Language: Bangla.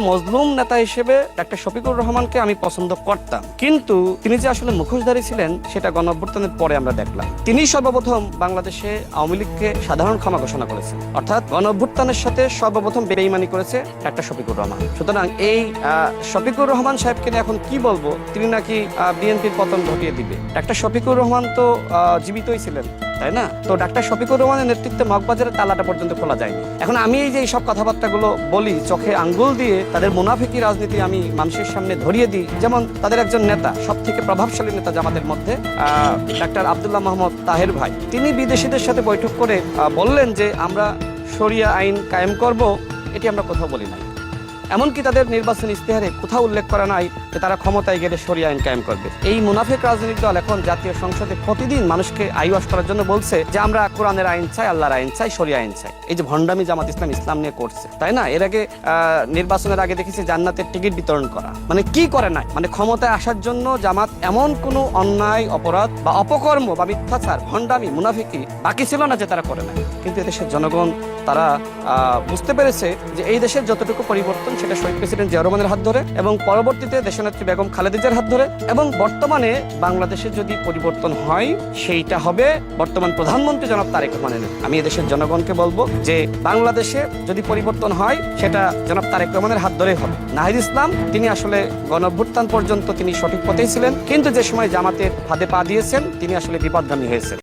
মজলুম নেতা হিসেবে ডাক্তার শফিকুর রহমানকে আমি পছন্দ করতাম, কিন্তু তিনি যে আসলে মুখোশধারী ছিলেন সেটা গণঅভ্যুত্থানের পরে আমরা দেখলাম। তিনি সর্বপ্রথম বাংলাদেশে আওয়ামী লীগকে সাধারণ ক্ষমা ঘোষণা করেছেন, অর্থাৎ গণঅভ্যুত্থানের সাথে সর্বপ্রথম বেইমানি করেছে ডাক্তার শফিকুর রহমান। সুতরাং এই শফিকুর রহমান সাহেবকে নিয়ে এখন কি বলবো, তিনি নাকি বিএনপির পতন ঘটিয়ে দিবে। ডাক্তার শফিকুর রহমান তো জীবিতই ছিলেন, তাই না? তো ডাক্তার শফিকুর রহমানের নেতৃত্বে মগবাজারের তালাটা পর্যন্ত খোলা যায়নি। এখন আমি এই যে এইসব কথাবার্তাগুলো বলি, চোখে আঙ্গুল দিয়ে তাদের মুনাফিকি রাজনীতি আমি মানুষের সামনে ধরিয়ে দিই। যেমন তাদের একজন নেতা, সব থেকে প্রভাবশালী নেতা জামাতের মধ্যে, ডাক্তার আব্দুল্লাহ মোহাম্মদ তাহের ভাই, তিনি বিদেশিদের সাথে বৈঠক করে বললেন যে আমরা শরিয়া আইন কায়েম করব। এটি আমরা কোথাও বলি নাই, এমনকি তাদের নির্বাচনী ইস্তেহারে কোথাও উল্লেখ করা নাই যে তারা ক্ষমতায় গেলে শরিয়া আইন কায়েম করবে। এই মুনাফিক রাজনৈতিক দল এখন জাতীয় সংসদে প্রতিদিন মানুষকে আইওয়াশ করার জন্য বলছে যে আমরা কোরআনের আইন চাই, আল্লাহর আইন চাই, শরিয়া আইন চাই। এই যে ভণ্ডামি জামাত ইসলাম নিয়ে করছে, তাই না? এর আগে নির্বাচনের আগে দেখেছি জান্নাতের টিকিট বিতরণ করা। মানে কি করে নাই, মানে ক্ষমতায় আসার জন্য জামাত এমন কোনো অন্যায়, অপরাধ বা অপকর্ম বা মিথ্যাচার, ভণ্ডামি, মুনাফিকি বাকি ছিল না যে তারা করে নাই। কিন্তু এদেশের জনগণ তারা বুঝতে পেরেছে যে এই দেশের যতটুকু পরিবর্তন সেটা শহীদ প্রেসিডেন্ট জিয়া রহমানের হাত ধরে, এবং পরবর্তীতে দেশনেত্রী বেগম খালেদা জিয়ার হাত ধরে, এবং বর্তমানে বাংলাদেশে যদি পরিবর্তন হয় সেইটা হবে বর্তমান প্রধানমন্ত্রী জনাব তারেক রহমানের। আমি এদেশের জনগণকে বলবো যে বাংলাদেশে যদি পরিবর্তন হয় সেটা জনাব তারেক রহমানের হাত ধরেই হবে। নাহিদ ইসলাম তিনি আসলে গণঅভ্যুত্থান পর্যন্ত তিনি সঠিক পথেই ছিলেন, কিন্তু যে সময় জামাতের ফাঁদে পা দিয়েছেন তিনি আসলে বিপদগামী হয়েছেন।